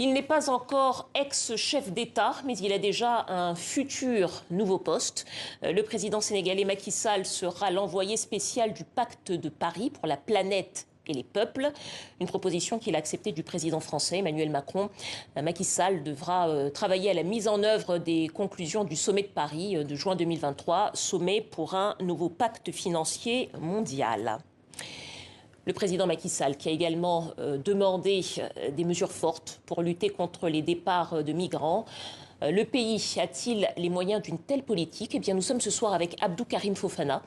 Il n'est pas encore ex-chef d'État, mais il a déjà un futur nouveau poste. Le président sénégalais Macky Sall sera l'envoyé spécial du Pacte de Paris pour la planète et les peuples. Une proposition qu'il a acceptée du président français Emmanuel Macron. Macky Sall devra travailler à la mise en œuvre des conclusions du sommet de Paris de juin 2023, sommet pour un nouveau pacte financier mondial. Le président Macky Sall qui a également demandé des mesures fortes pour lutter contre les départs de migrants. Le pays a-t-il les moyens d'une telle politique? Eh bien, nous sommes ce soir avec Abdou Karim Fofana,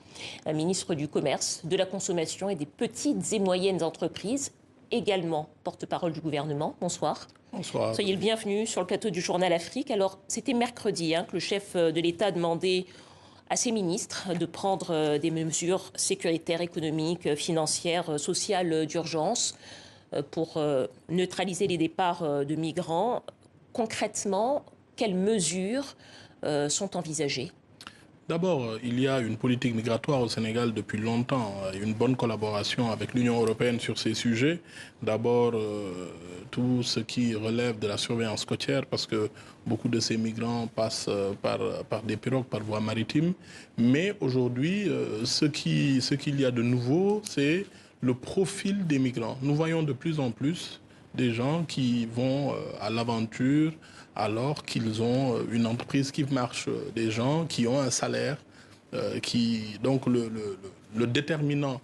ministre du Commerce, de la Consommation et des petites et moyennes entreprises, également porte-parole du gouvernement. Bonsoir. Bonsoir. Soyez le bienvenu sur le plateau du Journal Afrique. Alors, c'était mercredi que le chef de l'État a demandé à ses ministres de prendre des mesures sécuritaires, économiques, financières, sociales d'urgence pour neutraliser les départs de migrants. Concrètement, quelles mesures sont envisagées? D'abord, il y a une politique migratoire au Sénégal depuis longtemps, une bonne collaboration avec l'Union européenne sur ces sujets. D'abord, tout ce qui relève de la surveillance côtière, parce que beaucoup de ces migrants passent par des pirogues, par voie maritime. Mais aujourd'hui, ce qu'il y a de nouveau, c'est le profil des migrants. Nous voyons de plus en plus des gens qui vont à l'aventure alors qu'ils ont une entreprise qui marche, des gens qui ont un salaire, donc le déterminant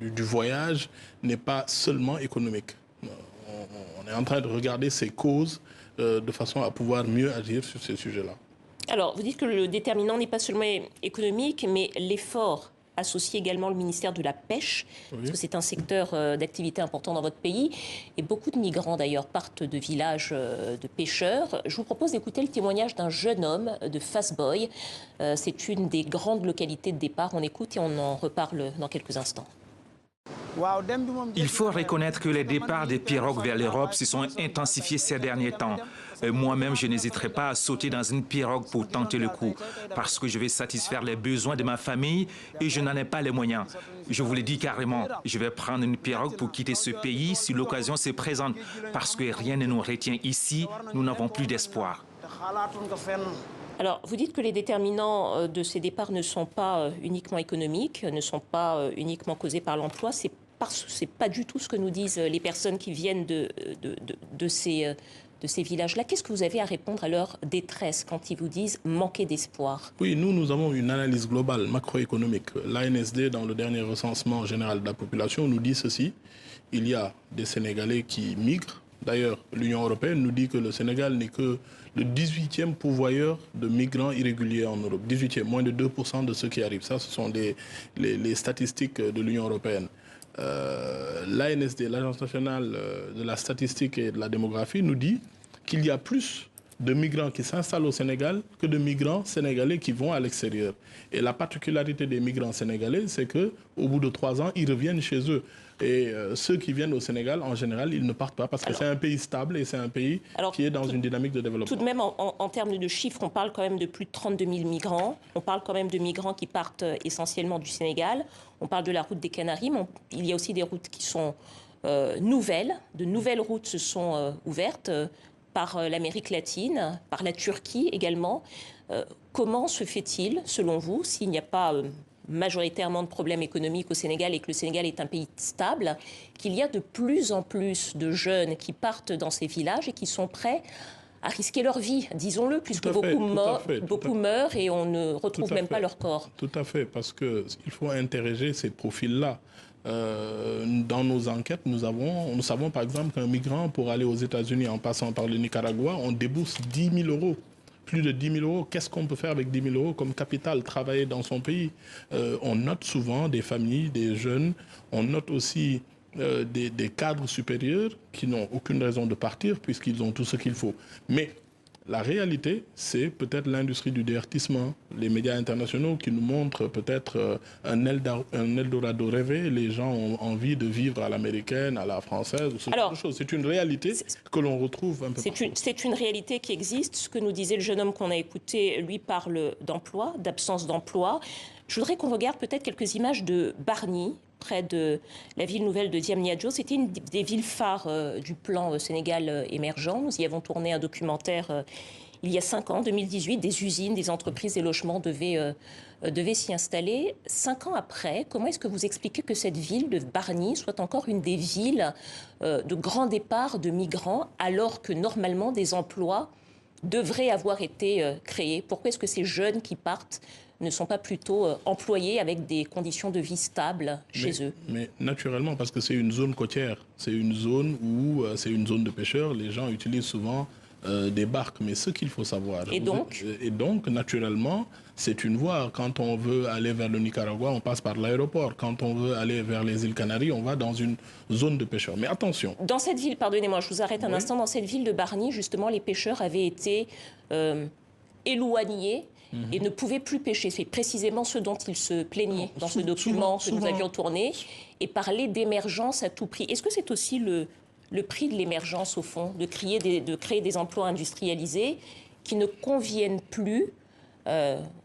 du voyage n'est pas seulement économique. On est en train de regarder ces causes de façon à pouvoir mieux agir sur ces sujets-là. Alors, vous dites que le déterminant n'est pas seulement économique, mais l'effort associe également le ministère de la Pêche, parce que c'est un secteur d'activité important dans votre pays. Et beaucoup de migrants, d'ailleurs, partent de villages de pêcheurs. Je vous propose d'écouter le témoignage d'un jeune homme de Fassboy. C'est une des grandes localités de départ. On écoute et on en reparle dans quelques instants. Il faut reconnaître que les départs des pirogues vers l'Europe se sont intensifiés ces derniers temps. Moi-même, je n'hésiterai pas à sauter dans une pirogue pour tenter le coup, parce que je vais satisfaire les besoins de ma famille et je n'en ai pas les moyens. Je vous le dis carrément, je vais prendre une pirogue pour quitter ce pays si l'occasion se présente, parce que rien ne nous retient ici, nous n'avons plus d'espoir. Alors, vous dites que les déterminants de ces départs ne sont pas uniquement économiques, ne sont pas uniquement causés par l'emploi. C'est pas du tout ce que nous disent les personnes qui viennent de ces villages-là. Qu'est-ce que vous avez à répondre à leur détresse quand ils vous disent manquer d'espoir? Oui, nous avons une analyse globale macroéconomique. L'ANSD, dans le dernier recensement général de la population, nous dit ceci. Il y a des Sénégalais qui migrent. D'ailleurs, l'Union européenne nous dit que le Sénégal n'est que le 18e pourvoyeur de migrants irréguliers en Europe. 18e, moins de 2% de ceux qui arrivent. Ça, ce sont les statistiques de l'Union européenne. L'ANSD, l'Agence nationale de la statistique et de la démographie, nous dit qu'il y a plus de migrants qui s'installent au Sénégal que de migrants sénégalais qui vont à l'extérieur. Et la particularité des migrants sénégalais, c'est qu'au bout de 3 ans, ils reviennent chez eux. Et ceux qui viennent au Sénégal, en général, ils ne partent pas parce que c'est un pays stable et c'est un pays qui est dans une dynamique de développement. Tout de même, en termes de chiffres, on parle quand même de plus de 32 000 migrants. On parle quand même de migrants qui partent essentiellement du Sénégal. On parle de la route des Canaries, mais il y a aussi des routes qui sont nouvelles. De nouvelles routes se sont ouvertes par l'Amérique latine, par la Turquie également. Comment se fait-il, selon vous, s'il n'y a pas majoritairement de problèmes économiques au Sénégal et que le Sénégal est un pays stable, qu'il y a de plus en plus de jeunes qui partent dans ces villages et qui sont prêts à risquer leur vie, disons-le, puisque beaucoup meurent et on ne retrouve même pas leur corps. Tout à fait, parce qu'il faut interroger ces profils-là. Dans nos enquêtes, nous savons par exemple qu'un migrant, pour aller aux États-Unis en passant par le Nicaragua, on débourse 10 000 euros. Plus de 10 000 euros, qu'est-ce qu'on peut faire avec 10 000 euros comme capital, travailler dans son pays? On note souvent des familles, des jeunes, on note aussi des cadres supérieurs qui n'ont aucune raison de partir puisqu'ils ont tout ce qu'il faut. Mais la réalité, c'est peut-être l'industrie du divertissement, les médias internationaux qui nous montrent peut-être un Eldorado rêvé. Les gens ont envie de vivre à l'américaine, à la française, ce genre de choses. C'est une réalité que l'on retrouve un peu partout. C'est une réalité qui existe. Ce que nous disait le jeune homme qu'on a écouté, lui parle d'emploi, d'absence d'emploi. Je voudrais qu'on regarde peut-être quelques images de Bargny, près de la ville nouvelle de Diamniadio. C'était une des villes phares du plan Sénégal émergent. Nous y avons tourné un documentaire il y a 5 ans, 2018. Des usines, des entreprises, des logements devaient s'y installer. 5 ans après, comment est-ce que vous expliquez que cette ville de Bargny soit encore une des villes de grand départ de migrants, alors que normalement des emplois devraient avoir été créés? Pourquoi est-ce que ces jeunes qui partent ne sont pas plutôt employés avec des conditions de vie stables chez eux? Mais naturellement, parce que c'est une zone côtière. C'est une zone où c'est une zone de pêcheurs. Les gens utilisent souvent des barques. Mais ce qu'il faut savoir... Et donc, naturellement, c'est une voie. Quand on veut aller vers le Nicaragua, on passe par l'aéroport. Quand on veut aller vers les îles Canaries, on va dans une zone de pêcheurs. Mais attention. Dans cette ville, pardonnez-moi, je vous arrête un instant. Dans cette ville de Bargny, justement, les pêcheurs avaient été éloignés et ne pouvaient plus pêcher. C'est précisément ce dont ils se plaignaient dans ce document que nous avions tourné, et parler d'émergence à tout prix. Est-ce que c'est aussi le prix de l'émergence, au fond, de créer des emplois industrialisés qui ne conviennent plus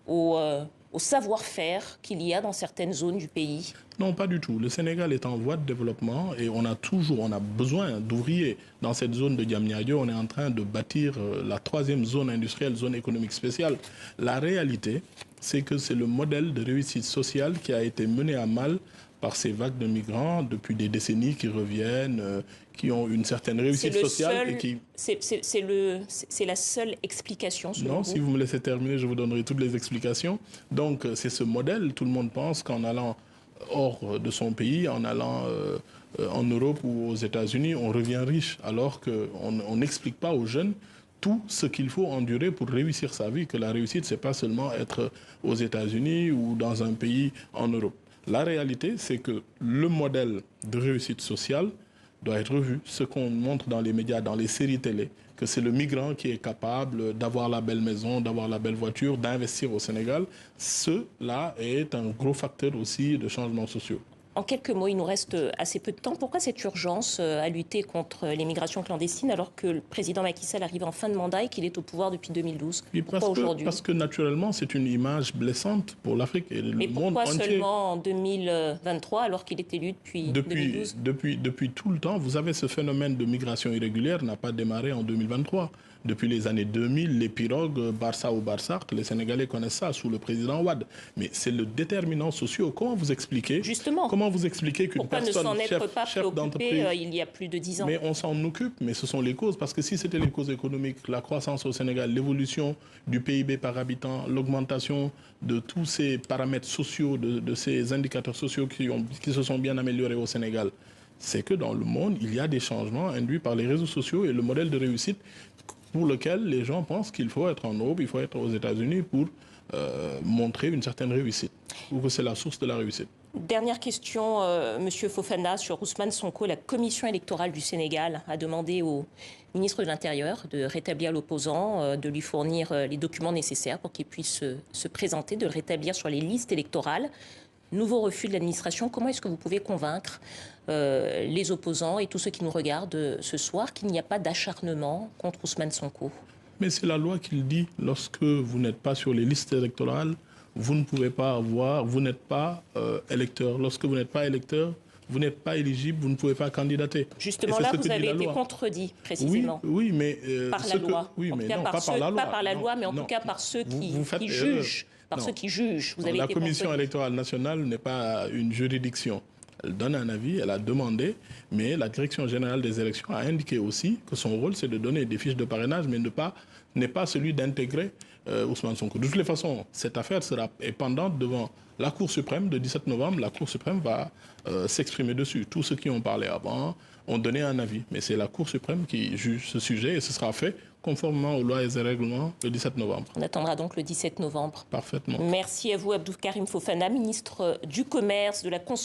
au savoir-faire qu'il y a dans certaines zones du pays? Non, pas du tout. Le Sénégal est en voie de développement et on a besoin d'ouvriers. Dans cette zone de Diamniadio, on est en train de bâtir la 3e zone industrielle, zone économique spéciale. La réalité, c'est que c'est le modèle de réussite sociale qui a été mené à mal par ces vagues de migrants depuis des décennies qui reviennent, qui ont une certaine réussite sociale. C'est la seule explication, selon Non, vous? si vous me laissez terminer, je vous donnerai toutes les explications. Donc, c'est ce modèle. Tout le monde pense qu'en allant hors de son pays, en allant en Europe ou aux États-Unis, on revient riche, alors qu'on n'explique pas aux jeunes tout ce qu'il faut endurer pour réussir sa vie, que la réussite, ce n'est pas seulement être aux États-Unis ou dans un pays en Europe. La réalité, c'est que le modèle de réussite sociale doit être revu. Ce qu'on montre dans les médias, dans les séries télé, que c'est le migrant qui est capable d'avoir la belle maison, d'avoir la belle voiture, d'investir au Sénégal, cela est un gros facteur aussi de changements sociaux. En quelques mots, il nous reste assez peu de temps. Pourquoi cette urgence à lutter contre l'immigration clandestine alors que le président Macky Sall arrive en fin de mandat et qu'il est au pouvoir depuis 2012? Pourquoi aujourd'hui? Parce que naturellement, c'est une image blessante pour l'Afrique et le monde entier. Mais pourquoi seulement en 2023 alors qu'il est élu depuis 2012? Depuis tout le temps, vous avez ce phénomène de migration irrégulière n'a pas démarré en 2023. Depuis les années 2000, les pirogues, Barça ou Barsaq, les Sénégalais connaissent ça sous le président Wade. Mais c'est le déterminant social. Comment vous expliquez? Justement. Comment vous expliquez qu'une personne Pourquoi ne s'en être pas préoccupé il y a plus de 10 ans? Mais on s'en occupe, mais ce sont les causes. Parce que si c'était les causes économiques, la croissance au Sénégal, l'évolution du PIB par habitant, l'augmentation de tous ces paramètres sociaux, de ces indicateurs sociaux qui se sont bien améliorés au Sénégal, c'est que dans le monde, il y a des changements induits par les réseaux sociaux et le modèle de réussite pour lequel les gens pensent qu'il faut être en Europe, il faut être aux États-Unis pour montrer une certaine réussite, ou que c'est la source de la réussite. Dernière question, Monsieur Fofana, sur Ousmane Sonko. La commission électorale du Sénégal a demandé au ministre de l'Intérieur de rétablir l'opposant, de lui fournir les documents nécessaires pour qu'il puisse se présenter, de le rétablir sur les listes électorales. Nouveau refus de l'administration. Comment est-ce que vous pouvez convaincre les opposants et tous ceux qui nous regardent ce soir qu'il n'y a pas d'acharnement contre Ousmane Sonko? Mais c'est la loi qui le dit. Lorsque vous n'êtes pas sur les listes électorales, vous ne pouvez pas avoir, vous n'êtes pas électeur. Lorsque vous n'êtes pas électeur, vous n'êtes pas éligible, vous ne pouvez pas candidater. Justement, là, vous avez été contredit, précisément. Oui, mais... par la loi. Oui, mais non, pas par la loi. Pas par la loi, mais en tout cas par ceux qui jugent. Par ceux qui jugent. Vous avez la été Commission contredit. électorale nationale n'est pas une juridiction. Elle donne un avis, elle a demandé, mais la Direction générale des élections a indiqué aussi que son rôle, c'est de donner des fiches de parrainage, mais n'est pas celui d'intégrer Ousmane Sonko. De toutes les façons, cette affaire est pendante devant la Cour suprême de 17 novembre. La Cour suprême va s'exprimer dessus. Tous ceux qui ont parlé avant ont donné un avis. Mais c'est la Cour suprême qui juge ce sujet et ce sera fait conformément aux lois et règlements le 17 novembre. On attendra donc le 17 novembre. Parfaitement. Merci à vous, Abdou Karim Fofana, ministre du Commerce, de la Consommation.